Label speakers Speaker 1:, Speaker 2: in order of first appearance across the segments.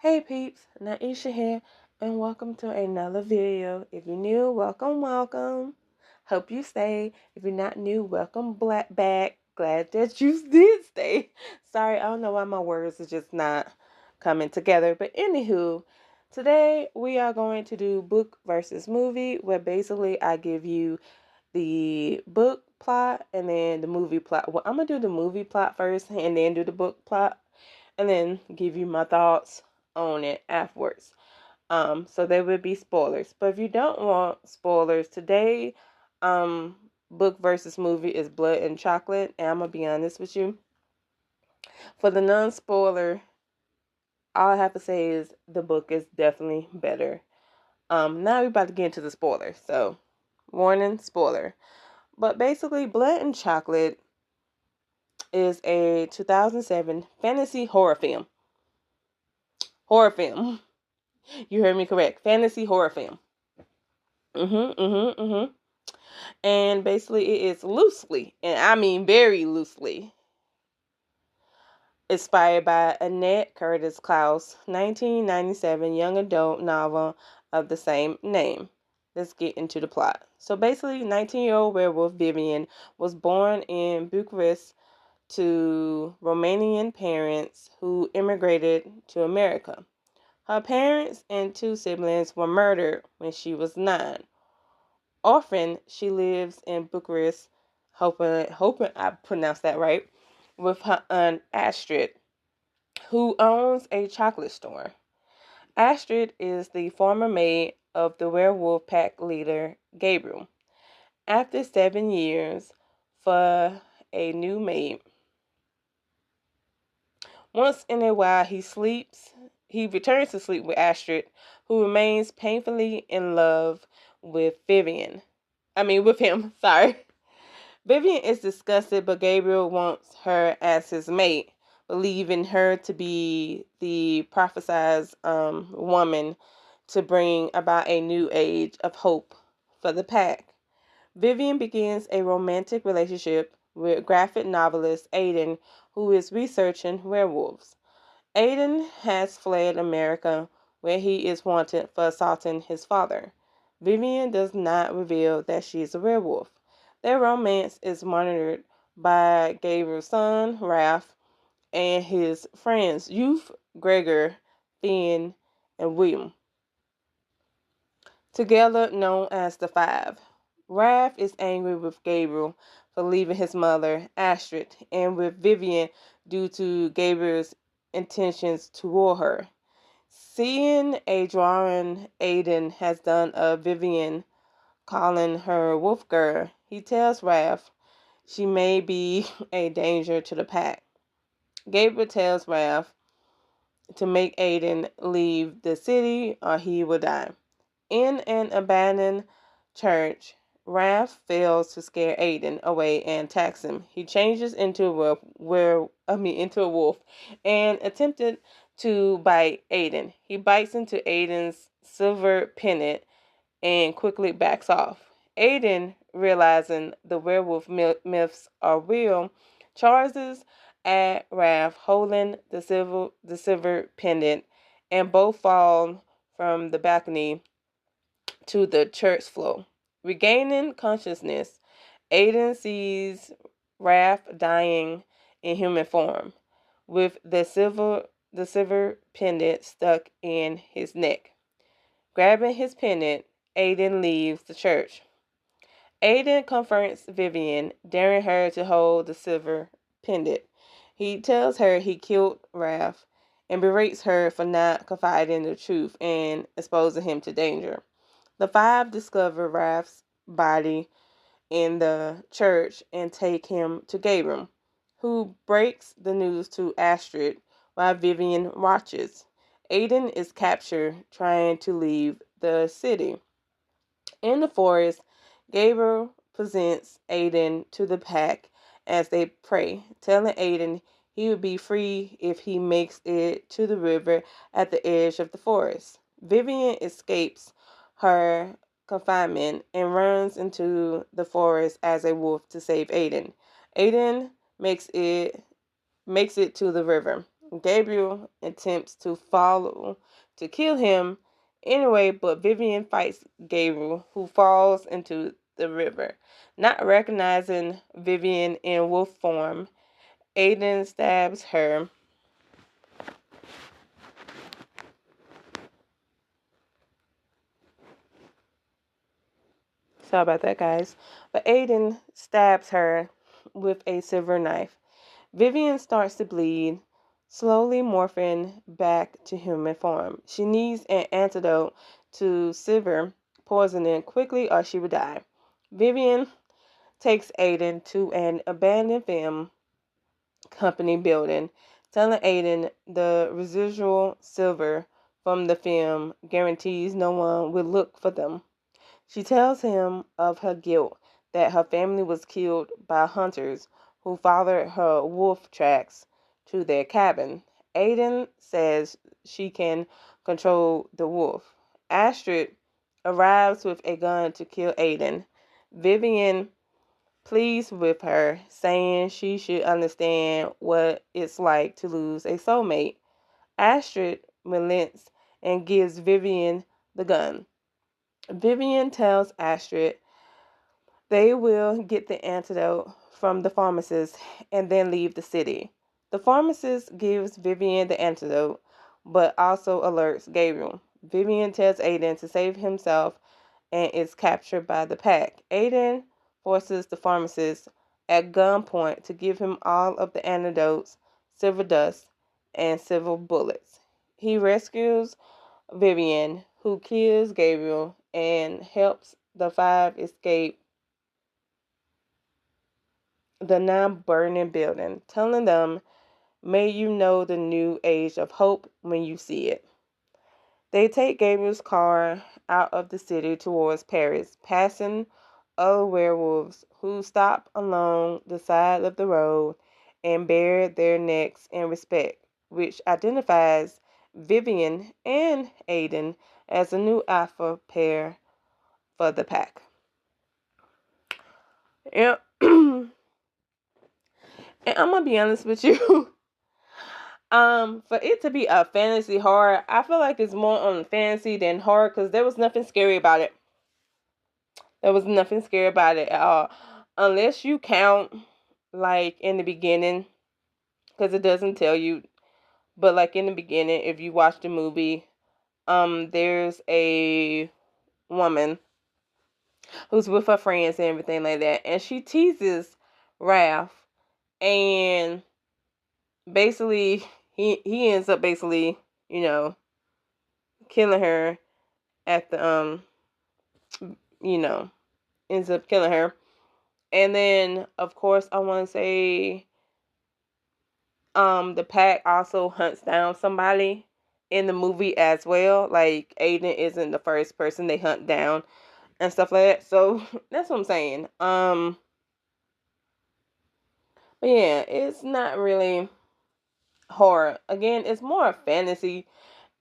Speaker 1: Hey peeps, Naisha here, and welcome to another video. If you're new, welcome. Hope you stay. If you're not new, welcome back. Glad that you did stay. Sorry, I don't know why my words are just not coming together. But anywho, today we are going to do book versus movie, where basically I give you the book plot and then the movie plot. Well, I'm gonna do the movie plot first and then do the book plot and then give you my thoughts on it afterwards. So there would be spoilers. But if you don't want spoilers, today, book versus movie is Blood and Chocolate. And I'm gonna be honest with you. For the non-spoiler, all I have to say is the book is definitely better. Now we're about to get into the spoilers. So, warning, spoiler. But basically, Blood and Chocolate is a 2007 fantasy horror film. Horror film. You heard me correct. Fantasy horror film. And basically, it is loosely, and I mean very loosely, inspired by Annette Curtis Klaus' 1997 young adult novel of the same name. Let's get into the plot. So basically, 19-year-old werewolf Vivian was born in Bucharest to Romanian parents who immigrated to America. Her parents and two siblings were murdered when she was 9. Orphan, she lives in Bucharest, hoping I pronounced that right, with her aunt Astrid, who owns a chocolate store. Astrid is the former maid of the werewolf pack leader, Gabriel. After 7 years for a new maid, once in a while he returns to sleep with Astrid, who remains painfully in love with with him, sorry. Vivian is disgusted, but Gabriel wants her as his mate, believing her to be the prophesied woman to bring about a new age of hope for the pack. Vivian begins a romantic relationship with graphic novelist Aiden, who is researching werewolves. Aiden has fled America, where he is wanted for assaulting his father. Vivian does not reveal that she is a werewolf. Their romance is monitored by Gabriel's son, Ralph, and his friends, Youth, Gregor, Finn, and William, together known as the Five. Ralph is angry with Gabriel for leaving his mother, Astrid, and with Vivian due to Gabriel's intentions toward her. Seeing a drawing Aiden has done of Vivian, calling her Wolf Girl, he tells Ralph she may be a danger to the pack. Gabriel tells Ralph to make Aiden leave the city or he will die. In an abandoned church, Ralph fails to scare Aiden away and attacks him. He changes into a wolf and attempted to bite Aiden. He bites into Aiden's silver pendant and quickly backs off. Aiden, realizing the werewolf myths are real, charges at Ralph holding the silver pendant, and both fall from the balcony to the church floor. Regaining consciousness, Aiden sees Ralph dying in human form, with the silver pendant stuck in his neck. Grabbing his pendant, Aiden leaves the church. Aiden confronts Vivian, daring her to hold the silver pendant. He tells her he killed Ralph and berates her for not confiding the truth and exposing him to danger. The Five discover Ralph's body in the church and take him to Gabriel, who breaks the news to Astrid while Vivian watches. Aiden is captured trying to leave the city. In the forest, Gabriel presents Aiden to the pack as they pray, telling Aiden he would be free if he makes it to the river at the edge of the forest. Vivian escapes her confinement and runs into the forest as a wolf to save Aiden. Aiden makes it to the river. Gabriel attempts to follow to kill him anyway, but Vivian fights Gabriel, who falls into the river. Not recognizing Vivian in wolf form, Aiden stabs her. Sorry about that, guys. But Aiden stabs her with a silver knife. Vivian starts to bleed, slowly morphing back to human form. She needs an antidote to silver poisoning quickly or she will die. Vivian takes Aiden to an abandoned film company building, telling Aiden the residual silver from the film guarantees no one will look for them. She tells him of her guilt that her family was killed by hunters who followed her wolf tracks to their cabin. Aiden says she can control the wolf. Astrid arrives with a gun to kill Aiden. Vivian pleads with her, saying she should understand what it's like to lose a soulmate. Astrid relents and gives Vivian the gun. Vivian tells Astrid they will get the antidote from the pharmacist and then leave the city. The pharmacist gives Vivian the antidote, but also alerts Gabriel. Vivian tells Aiden to save himself and is captured by the pack. Aiden forces the pharmacist at gunpoint to give him all of the antidotes, silver dust, and silver bullets. He rescues Vivian, who kills Gabriel and helps the five escape the now burning building, telling them, "May you know the new age of hope when you see it." They take Gabriel's car out of the city towards Paris, passing other werewolves who stop along the side of the road and bare their necks in respect, which identifies Vivian and Aiden as a new alpha pair for the pack. Yep. And I'm gonna be honest with you. For it to be a fantasy horror, I feel like it's more on fantasy than horror because there was nothing scary about it. There was nothing scary about it at all, unless you count like in the beginning, because it doesn't tell you. But like in the beginning, if you watch the movie, there's a woman who's with her friends and everything like that, and she teases Raph, and basically he ends up basically, you know, killing her at the you know, ends up killing her. And then of course I want to say the pack also hunts down somebody in the movie as well. Like Aiden isn't the first person they hunt down and stuff like that. So that's what I'm saying. But yeah, it's not really horror. Again, it's more fantasy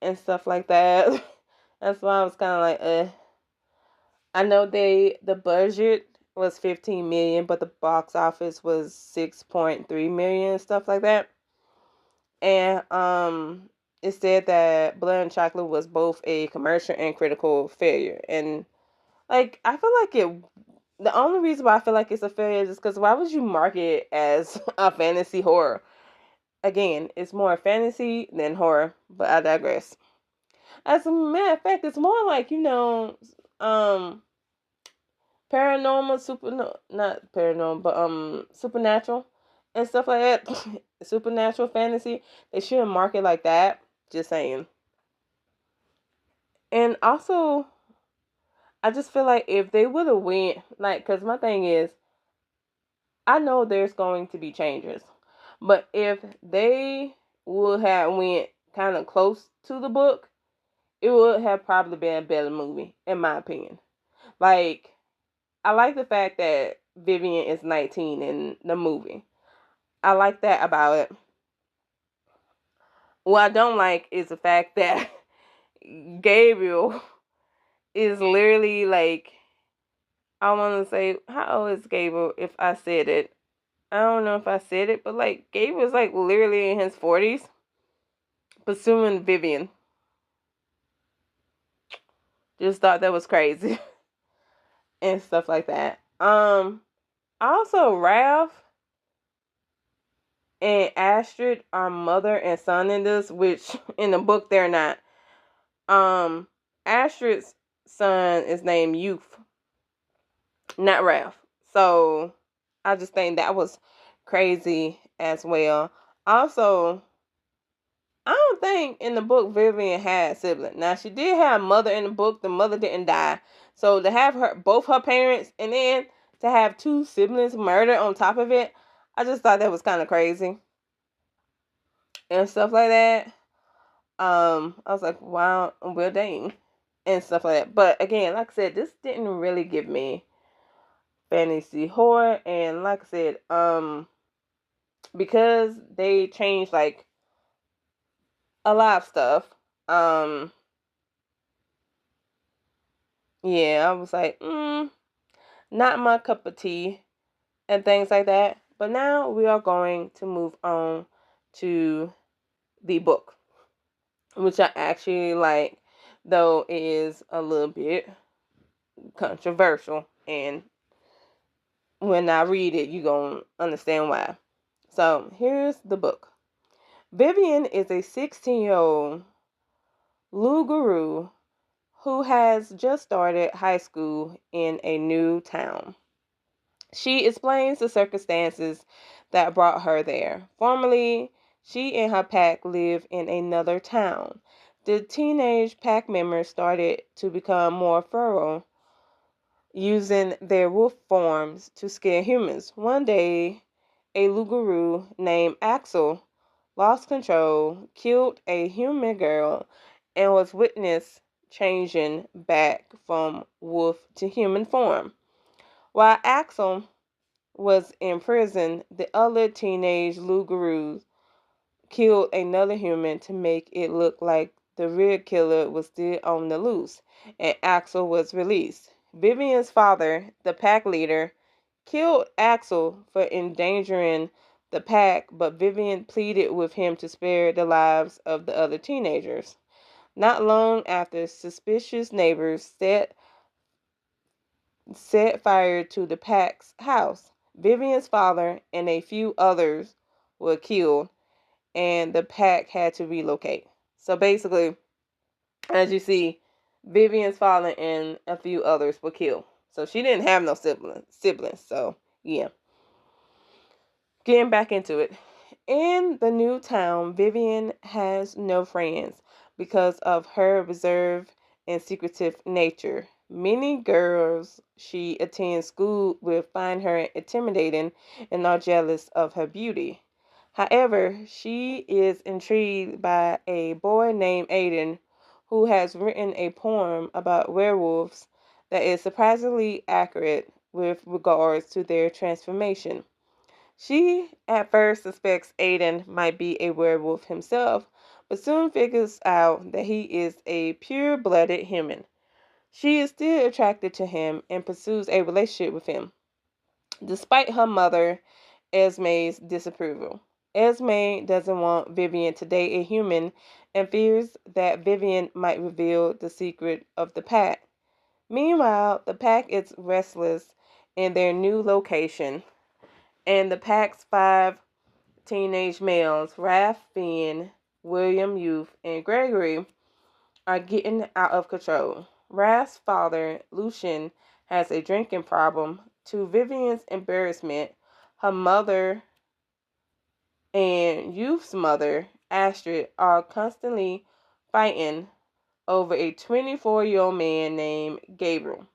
Speaker 1: and stuff like that. That's why I was kind of like, I know the budget was 15 million, but the box office was 6.3 million, stuff like that. And it said that Blood and Chocolate was both a commercial and critical failure. And like I feel like the only reason why I feel like it's a failure is because why would you market it as a fantasy horror? Again, it's more fantasy than horror, but I digress. As a matter of fact, it's more like, paranormal, super, no, not paranormal, but supernatural and stuff like that. Supernatural fantasy. They shouldn't market like that. Just saying. And also, I just feel like if they would have went, like, cause my thing is, I know there's going to be changes, but if they would have went kind of close to the book, it would have probably been a better movie, in my opinion. Like, I like the fact that Vivian is 19 in the movie. I like that about it. What I don't like is the fact that Gabriel is literally like, I want to say, how old is Gabriel if I said it? I don't know if I said it, but like Gabriel's like literally in his 40s. pursuing Vivian. Just thought that was crazy and stuff like that. Also Ralph and Astrid are mother and son in this, which in the book they're not. Astrid's son is named Youth, not Ralph. So I just think that was crazy as well. Also, I don't think in the book Vivian had siblings. Now she did have a mother in the book. The mother didn't die. So to have both her parents and then to have two siblings murdered on top of it, I just thought that was kind of crazy and stuff like that. I was like, wow, well, dang, and stuff like that. But again, like I said, this didn't really give me fantasy horror, and like I said, because they changed like a lot of stuff. Yeah, I was like, not my cup of tea and things like that. But now we are going to move on to the book, which I actually like, though it is a little bit controversial. And when I read it, you're going to understand why. So here's the book. Vivian is a 16-year-old Lugaroo who has just started high school in a new town. She explains the circumstances that brought her there. Formerly, she and her pack lived in another town. The teenage pack members started to become more feral, using their wolf forms to scare humans. One day, a Lugaroo named Axel lost control, killed a human girl, and was witnessed changing back from wolf to human form. While Axel was in prison, the other teenage Lugaroos killed another human to make it look like the real killer was still on the loose, and Axel was released. Vivian's father, the pack leader, killed Axel for endangering the pack, but Vivian pleaded with him to spare the lives of the other teenagers. Not long after, suspicious neighbors set fire to the pack's house. Vivian's father and a few others were killed, and the pack had to relocate. So basically, as you see, Vivian's father and a few others were killed. So she didn't have no siblings. So yeah. Getting back into it. In the new town, Vivian has no friends because of her reserved and secretive nature. Many girls she attends school with find her intimidating and are jealous of her beauty. However, she is intrigued by a boy named Aiden who has written a poem about werewolves that is surprisingly accurate with regards to their transformation. She at first suspects Aiden might be a werewolf himself, but soon figures out that he is a pure-blooded human. She is still attracted to him and pursues a relationship with him, despite her mother, Esme's disapproval. Esme doesn't want Vivian to date a human and fears that Vivian might reveal the secret of the pack. Meanwhile, the pack is restless in their new location, and the pack's five teenage males, Raph, Finn, William Youth, and Gregory, are getting out of control. Raph's father, Lucian, has a drinking problem. To Vivian's embarrassment, her mother and Youth's mother, Astrid, are constantly fighting over a 24-year-old man named Gabriel,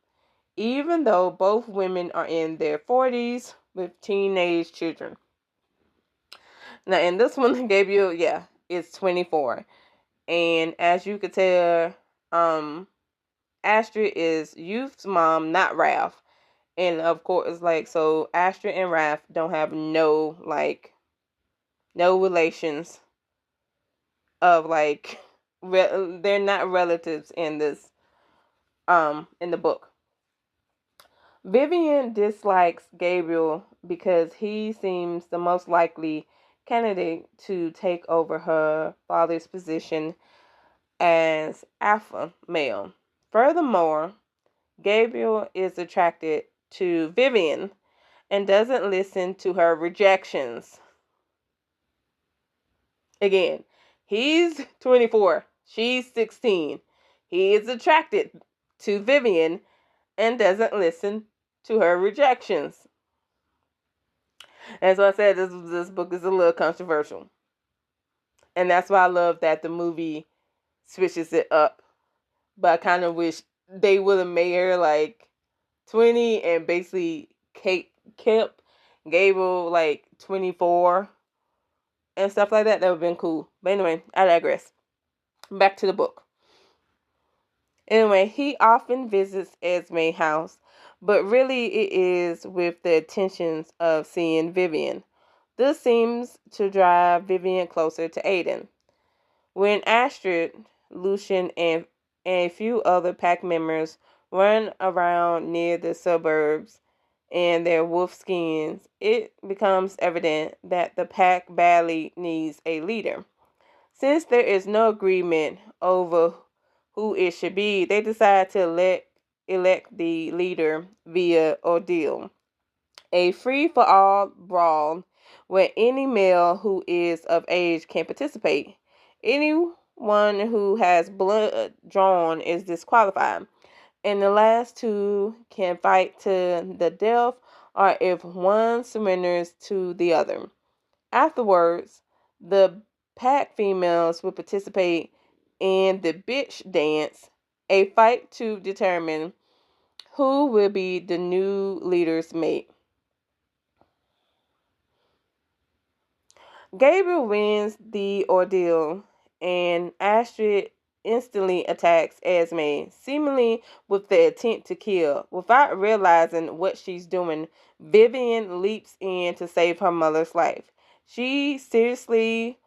Speaker 1: even though both women are in their 40s with teenage children. Now, in this one, Gabriel, yeah, is 24. And as you could tell, Astrid is Youth's mom, not Ralph. And of course, like, so Astrid and Ralph don't have no relations of, like, they're not relatives in this, in the book. Vivian dislikes Gabriel because he seems the most likely candidate to take over her father's position as alpha male. Furthermore, Gabriel is attracted to Vivian and doesn't listen to her rejections. Again, he's 24, she's 16. He is attracted to Vivian and doesn't listen to her rejections. And so I said this book is a little controversial. And that's why I love that the movie switches it up. But I kind of wish they would have made her like 20 and basically kept Gabriel like 24 and stuff like that. That would have been cool. But anyway, I digress. Back to the book. Anyway, he often visits Esme's house, but really it is with the intentions of seeing Vivian. This seems to drive Vivian closer to Aiden. When Astrid, Lucian, and a few other pack members run around near the suburbs in their wolf skins, it becomes evident that the pack badly needs a leader. Since there is no agreement over who it should be, they decide to elect the leader via ordeal. A free-for-all brawl where any male who is of age can participate. Anyone who has blood drawn is disqualified, and the last two can fight to the death or if one surrenders to the other. Afterwards, the pack females will participate in the bitch dance, a fight to determine who will be the new leader's mate. Gabriel wins the ordeal, and Astrid instantly attacks Esme, seemingly with the intent to kill. Without realizing what she's doing, Vivian leaps in to save her mother's life. She seriously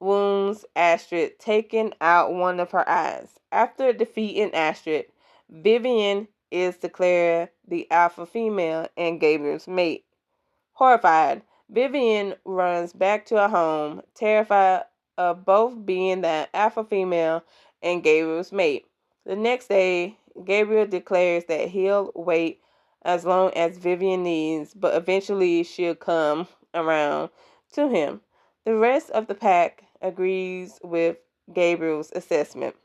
Speaker 1: wounds Astrid, taking out one of her eyes. After defeating Astrid, Vivian is declared the alpha female and Gabriel's mate. Horrified, Vivian runs back to her home, terrified of both being the alpha female and Gabriel's mate. The next day, Gabriel declares that he'll wait as long as Vivian needs, but eventually she'll come around to him. The rest of the pack agrees with Gabriel's assessment.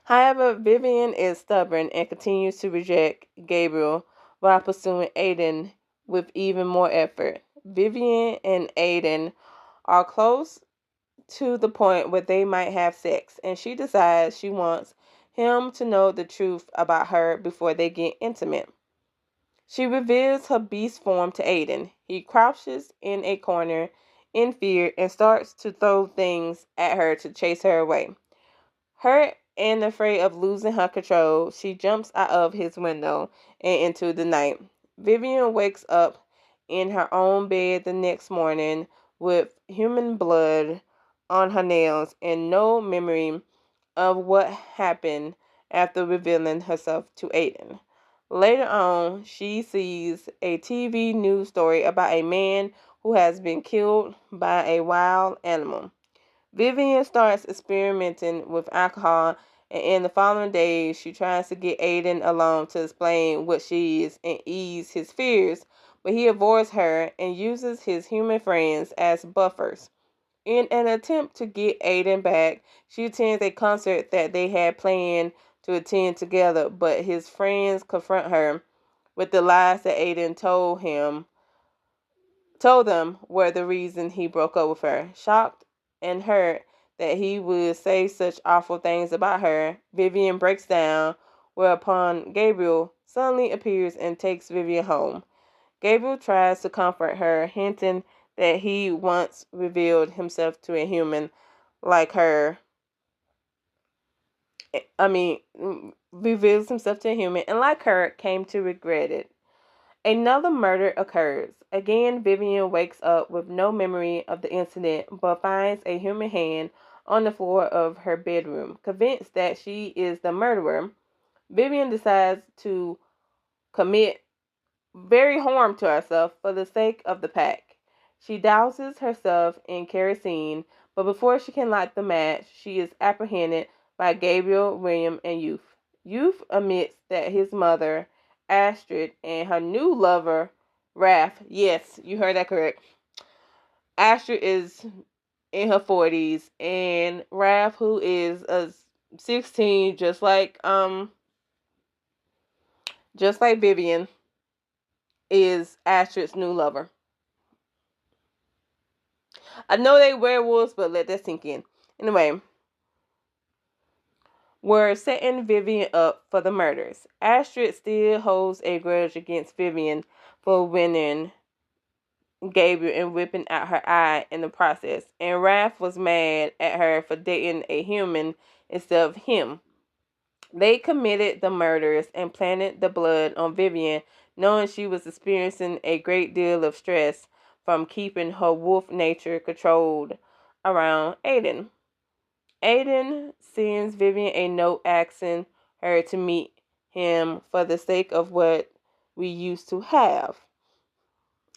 Speaker 1: However, Vivian is stubborn and continues to reject Gabriel while pursuing Aiden with even more effort. Vivian and Aiden are close to the point where they might have sex, and she decides she wants him to know the truth about her before they get intimate. She reveals her beast form to Aiden. He crouches in a corner in fear and starts to throw things at her to chase her away. Hurt and afraid of losing her control, she jumps out of his window and into the night. Vivian wakes up in her own bed the next morning with human blood on her nails and no memory of what happened after revealing herself to Aiden. Later on, she sees a TV news story about a man who has been killed by a wild animal. Vivian starts experimenting with alcohol, and in the following days, she tries to get Aiden alone to explain what she is and ease his fears, but he avoids her and uses his human friends as buffers. In an attempt to get Aiden back, she attends a concert that they had planned to attend together, but his friends confront her with the lies that Aiden told them were the reason he broke up with her. Shocked and hurt that he would say such awful things about her, Vivian breaks down, whereupon Gabriel suddenly appears and takes Vivian home. Gabriel tries to comfort her, hinting that he once revealed himself to a human like her. Reveals himself to a human and like her came to regret it. Another murder occurs. Again, Vivian wakes up with no memory of the incident but finds a human hand on the floor of her bedroom. Convinced that she is the murderer, Vivian decides to commit very harm to herself for the sake of the pack. She douses herself in kerosene, but before she can light the match, she is apprehended by Gabriel, William, and Youth. Youth admits that his mother, Astrid, and her new lover, Raph, yes, you heard that correct. Astrid is in her 40s, and Raph, who is a 16, just like Vivian, is Astrid's new lover. I know they werewolves, but let that sink in. Anyway, we're setting Vivian up for the murders. Astrid still holds a grudge against Vivian for winning Gabriel and whipping out her eye in the process. And Raph was mad at her for dating a human instead of him. They committed the murders and planted the blood on Vivian, knowing she was experiencing a great deal of stress from keeping her wolf nature controlled around Aiden. Aiden sends Vivian a note asking her to meet him for the sake of what we used to have.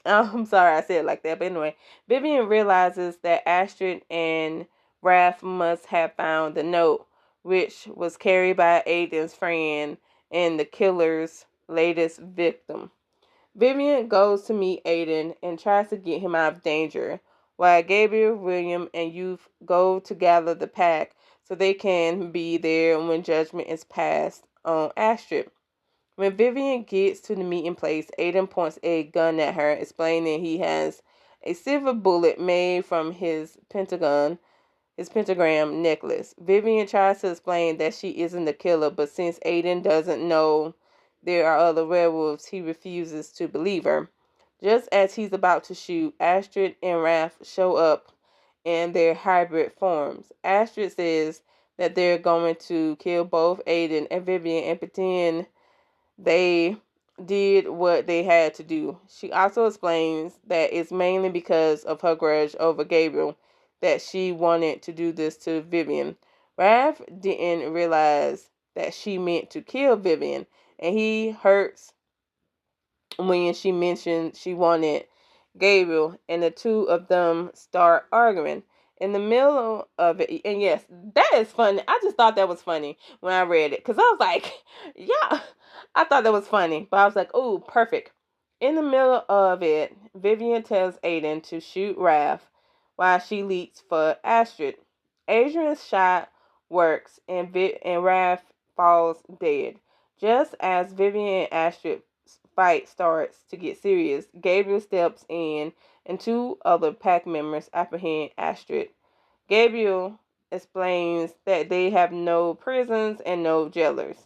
Speaker 1: I'm sorry I said it like that, but anyway, Vivian realizes that Astrid and Raph must have found the note, which was carried by Aiden's friend and the killer's latest victim. Vivian goes to meet Aiden and tries to get him out of danger, while Gabriel, William, and Youth go to gather the pack so they can be there when judgment is passed on Astrid. When Vivian gets to the meeting place, Aiden points a gun at her, explaining he has a silver bullet made from his pentagram necklace. Vivian tries to explain that she isn't the killer, but since Aiden doesn't know there are other werewolves, he refuses to believe her. Just as he's about to shoot, Astrid and Raph show up in their hybrid forms. Astrid says that they're going to kill both Aiden and Vivian and pretend they did what they had to do. She also explains that it's mainly because of her grudge over Gabriel that she wanted to do this to Vivian. Raph didn't realize that she meant to kill Vivian, and he hurts when she mentioned she wanted Gabriel, and the two of them start arguing. In the middle of it, and yes, that is funny. I just thought that was funny when I read it, because I was like, yeah, I thought that was funny, but I was like, oh, perfect. In the middle of it, Vivian tells Aiden to shoot Raph while she leaps for Astrid. Adrian's shot works, and Raph falls dead. Just as Vivian and Astrid fight starts to get serious, Gabriel steps in and two other pack members apprehend Astrid. Gabriel explains that they have no prisons and no jailers.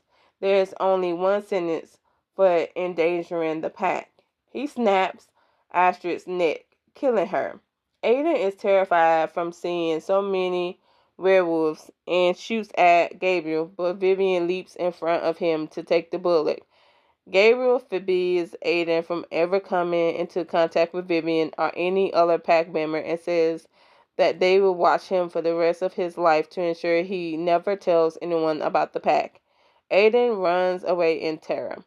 Speaker 1: There's only one sentence for endangering the pack. He snaps Astrid's neck, killing her. Aiden is terrified from seeing so many werewolves and shoots at Gabriel, but Vivian leaps in front of him to take the bullet. Gabriel forbids Aiden from ever coming into contact with Vivian or any other pack member and says that they will watch him for the rest of his life to ensure he never tells anyone about the pack. Aiden runs away in terror.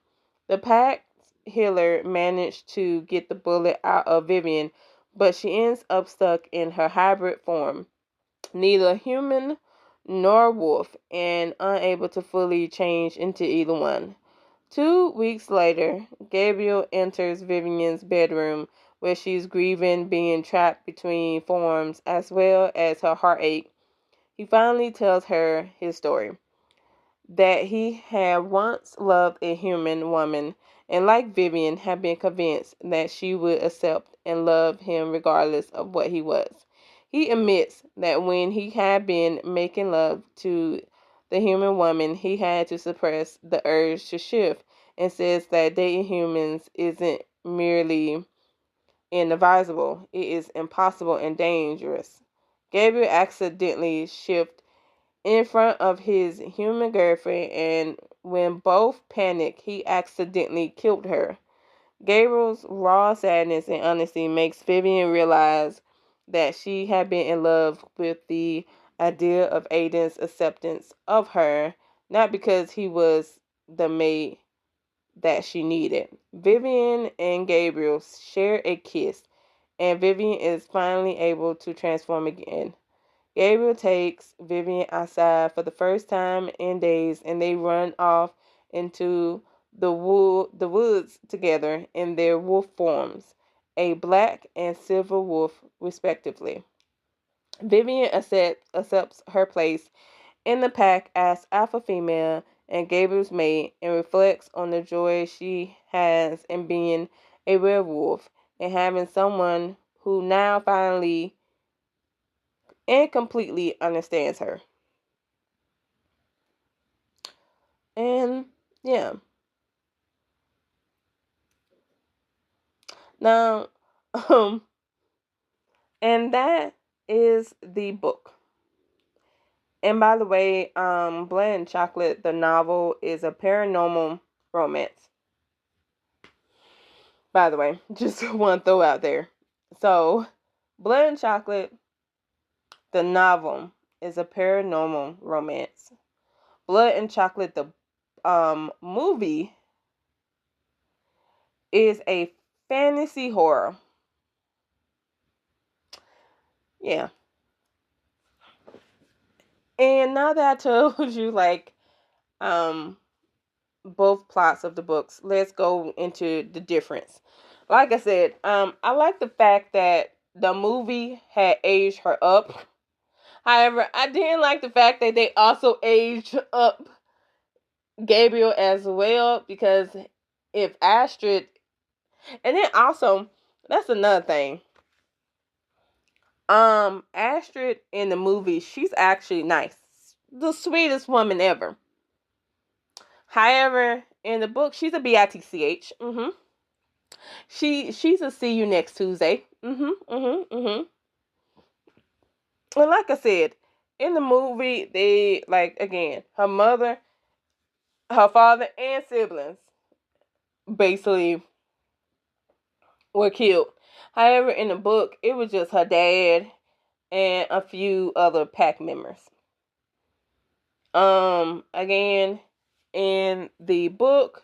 Speaker 1: The pack healer managed to get the bullet out of Vivian, but she ends up stuck in her hybrid form, neither human nor wolf, and unable to fully change into either one. 2 weeks later, Gabriel enters Vivian's bedroom where she's grieving being trapped between forms as well as her heartache. He finally tells her his story, that he had once loved a human woman and like Vivian had been convinced that she would accept and love him regardless of what he was. He admits that when he had been making love to the human woman, he had to suppress the urge to shift, and says that dating humans isn't merely inadvisable, it is impossible and dangerous. Gabriel accidentally shifted in front of his human girlfriend, and when both panicked, he accidentally killed her. Gabriel's raw sadness and honesty makes Vivian realize that she had been in love with the idea of Aiden's acceptance of her, not because he was the mate that she needed. Vivian and Gabriel share a kiss, and Vivian is finally able to transform again. Gabriel takes Vivian outside for the first time in days, and they run off into the woods together in their wolf forms, a black and silver wolf, respectively. Vivian accepts her place in the pack as alpha female and Gabriel's mate, and reflects on the joy she has in being a werewolf and having someone who now finally and completely understands her. And yeah. Now, um, and that is the book. And by the way, Blood and Chocolate, the novel, is a paranormal romance. By the way, just want to throw out there. So, Blood and Chocolate, the novel, is a paranormal romance. Blood and Chocolate, the movie, is a fantasy horror. Yeah. And now that I told you, like, both plots of the books, let's go into the difference. Like I said, I like the fact that the movie had aged her up. However, I didn't like the fact that they also aged up Gabriel as well, because if Astrid, and then also, that's another thing. Astrid in the movie, she's actually nice. The sweetest woman ever. However, in the book, she's a bitch. She's a see you next Tuesday. And like I said, in the movie, they, like, again, her mother, her father, and siblings basically were killed. However, in the book, it was just her dad and a few other pack members. Again, in the book,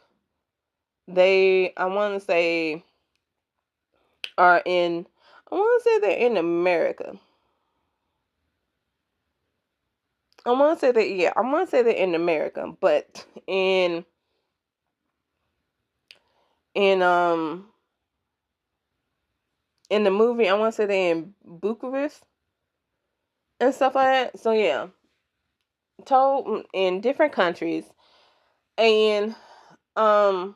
Speaker 1: I want to say they're in America. I want to say they're in America, but in in the movie, I want to say they're in Bucharest and stuff like that. So yeah, told in different countries, and also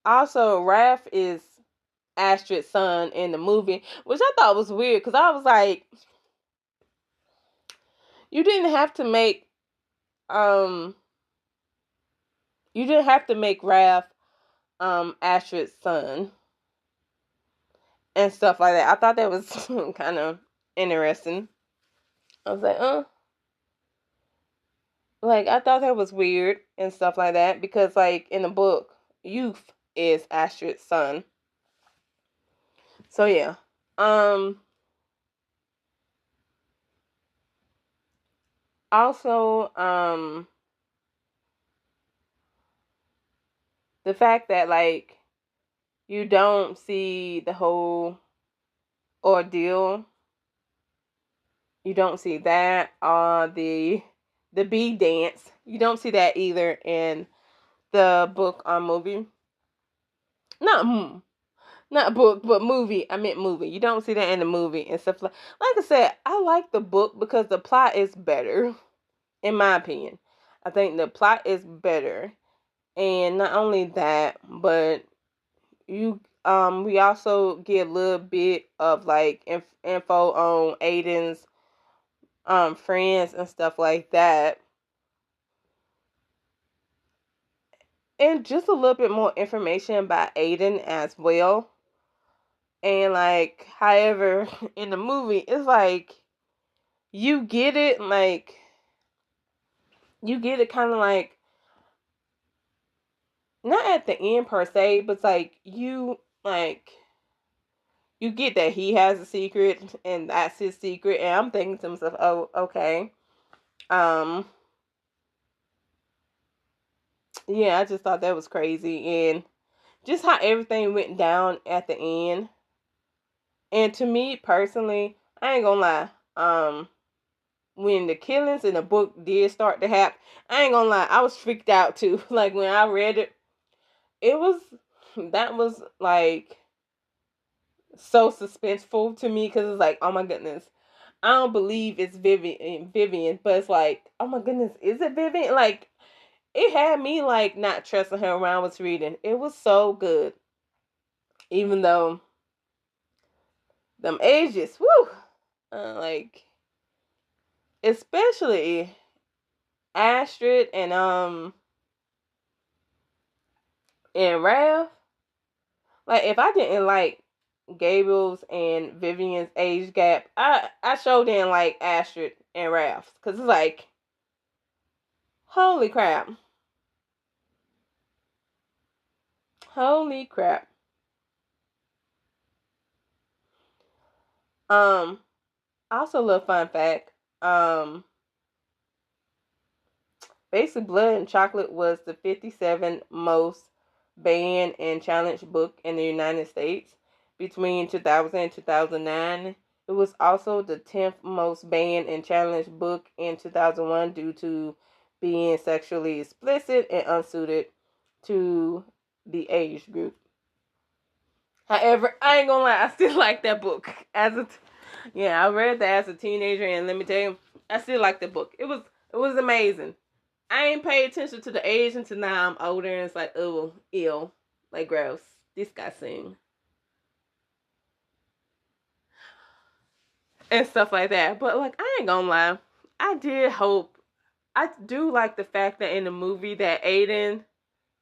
Speaker 1: Raph is Astrid's son in the movie, which I thought was weird because I was like, you didn't have to make um Raph Astrid's son and stuff like that. I thought that was kind of interesting. I was like, I thought that was weird and stuff like that, because like in the book, Youth is Astrid's son. So yeah. Also, the fact that, like, you don't see the whole ordeal. You don't see that. The bee dance. You don't see that either in the book or movie. Not book, but movie. I meant movie. You don't see that in the movie and stuff like I said, I like the book because the plot is better, in my opinion. I think the plot is better. And not only that, but we also get a little bit of like info on Aiden's friends and stuff like that. And just a little bit more information about Aiden as well. And like, however, in the movie, it's like you get it kind of like not at the end per se, but it's like you get that he has a secret and that's his secret, and I'm thinking to myself, oh, okay. Yeah, I just thought that was crazy, and just how everything went down at the end. And to me personally, I ain't gonna lie. When the killings in the book did start to happen, I ain't gonna lie, I was freaked out too. Like when I read it, it was that was like so suspenseful to me because it's like, oh my goodness, I don't believe it's Vivian, but it's like, oh my goodness, is it Vivian? Like it had me like not trusting her when I was reading. It was so good, even though them ages, whoo, like especially Astrid and Raph. Like if I didn't like Gabriel's and Vivian's age gap, I sure didn't like Astrid and Raph because it's like, holy crap, holy crap. Um, also a little fun fact. Um, Basic Blood and Chocolate was the 57th most banned and challenged book in the United States between 2000 and 2009. It was also the 10th most banned and challenged book in 2001 due to being sexually explicit and unsuited to the age group. However, I ain't gonna lie, I still like that book. Yeah, I read that as a teenager, and let me tell you, I still like the book. It was amazing. I ain't pay attention to the age until now I'm older, and it's like, oh, ill, like gross. This guy sing and stuff like that. But like, I ain't gonna lie, I did hope. I do like the fact that in the movie that Aiden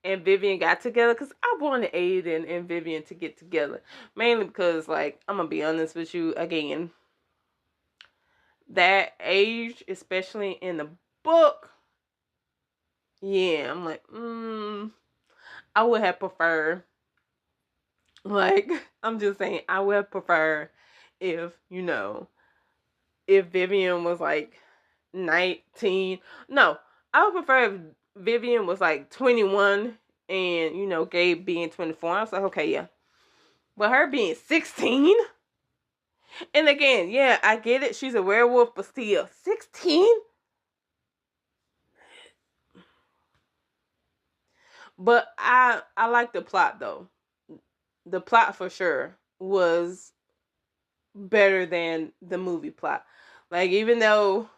Speaker 1: and Vivian got together, because I wanted Aiden and Vivian to get together, mainly because like I'm gonna be honest with you again, that age, especially in the book, yeah, I'm like, I would have preferred. Like, I'm just saying, I would prefer if, if Vivian was like 19. No, I would prefer if Vivian was like 21 and, Gabe being 24. I was like, okay, yeah. But her being 16? And again, yeah, I get it. She's a werewolf, but still, 16? But I like the plot, though. The plot for sure was better than the movie plot. Like, even though,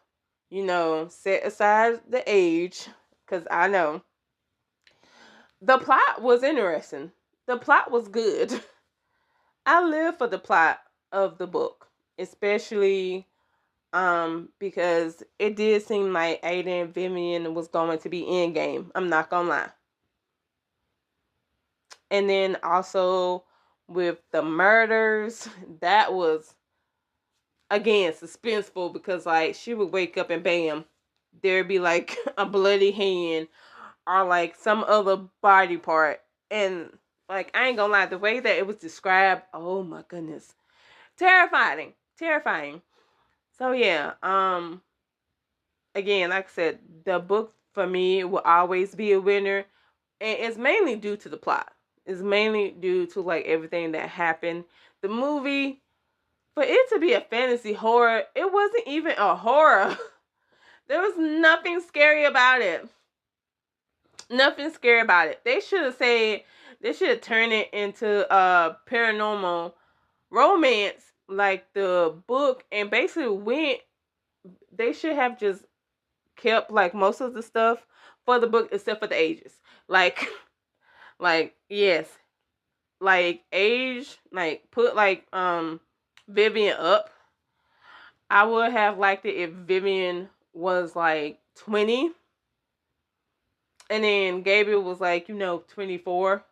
Speaker 1: set aside the age, because I know the plot was interesting. The plot was good. I live for the plot of the book, especially because it did seem like Aiden and Vivian was going to be in game. I'm not gonna lie. And then also with the murders, that was again suspenseful because like she would wake up and bam, there'd be like a bloody hand or like some other body part. And like I ain't gonna lie, the way that it was described, oh my goodness. Terrifying. Terrifying. So yeah, again, like I said, the book for me will always be a winner. And it's mainly due to the plot. It's mainly due to like everything that happened. The movie, for it to be a fantasy horror, it wasn't even a horror. There was nothing scary about it. Nothing scary about it. They should have turned it into a paranormal romance like the book, and basically they should have just kept like most of the stuff for the book except for the ages. Like like yes. Like age, like put like Vivian up. I would have liked it if Vivian was like 20 and then Gabriel was like, 24,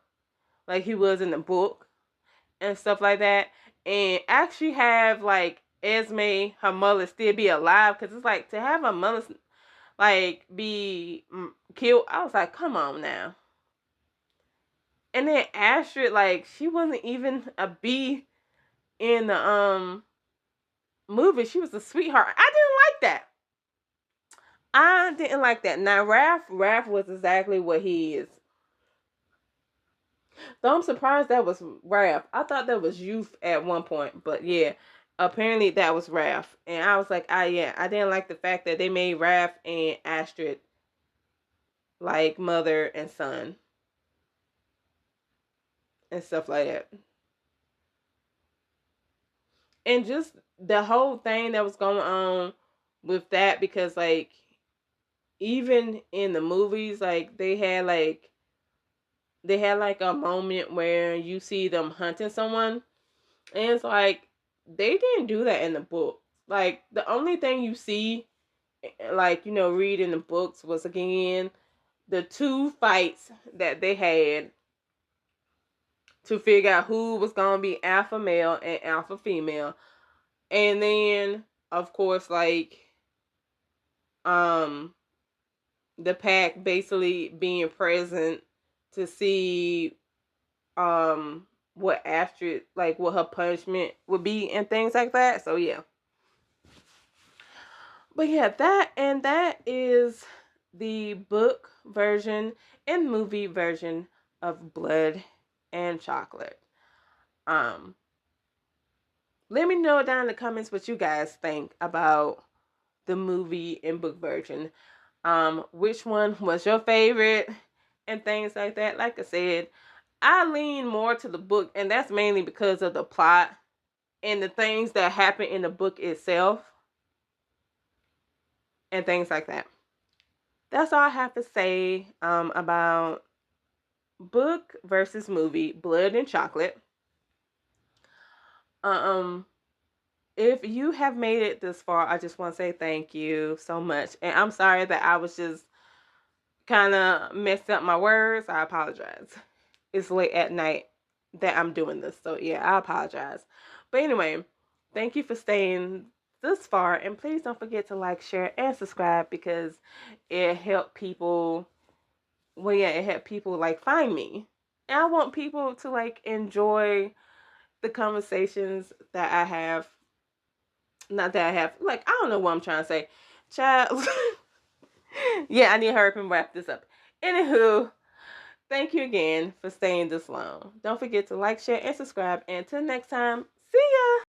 Speaker 1: like he was in the book and stuff like that. And actually have like Esme, her mother, still be alive, because it's like to have her mother like be killed. I was like, come on now. And then Astrid, like she wasn't even a B in the movie. She was a sweetheart. I didn't like that. I didn't like that. Now Raph was exactly what he is. So I'm surprised that was Raph. I thought that was Youth at one point, but yeah, apparently that was Raph. And I was like, yeah, I didn't like the fact that they made Raph and Astrid like mother and son and stuff like that. And just the whole thing that was going on with that, because like even in the movies, like they had like a moment where you see them hunting someone, and it's like they didn't do that in the book. Like the only thing you see, like read in the books was again the two fights that they had to figure out who was gonna be alpha male and alpha female, and then of course like um the pack basically being present to see what Astrid, like what her punishment would be and things like that. So yeah. But yeah, that is the book version and movie version of Blood and Chocolate. Um Let me know down in the comments what you guys think about the movie and book version. Which one was your favorite and things like that. Like I said, I lean more to the book, and that's mainly because of the plot and the things that happen in the book itself and things like that. That's all I have to say about book versus movie, Blood and Chocolate. Um, if you have made it this far, I just want to say thank you so much. And I'm sorry that I was just kind of messed up my words. I apologize. It's late at night that I'm doing this. So yeah, I apologize. But anyway, thank you for staying this far, and please don't forget to like, share, and subscribe, because it helped people. Well, yeah, it helped people like find me. And I want people to like enjoy the conversations that I have. Not that I have, like, I don't know what I'm trying to say. Child. Yeah, I need to hurry up and wrap this up. Anywho, thank you again for staying this long. Don't forget to like, share, and subscribe. And until next time, see ya!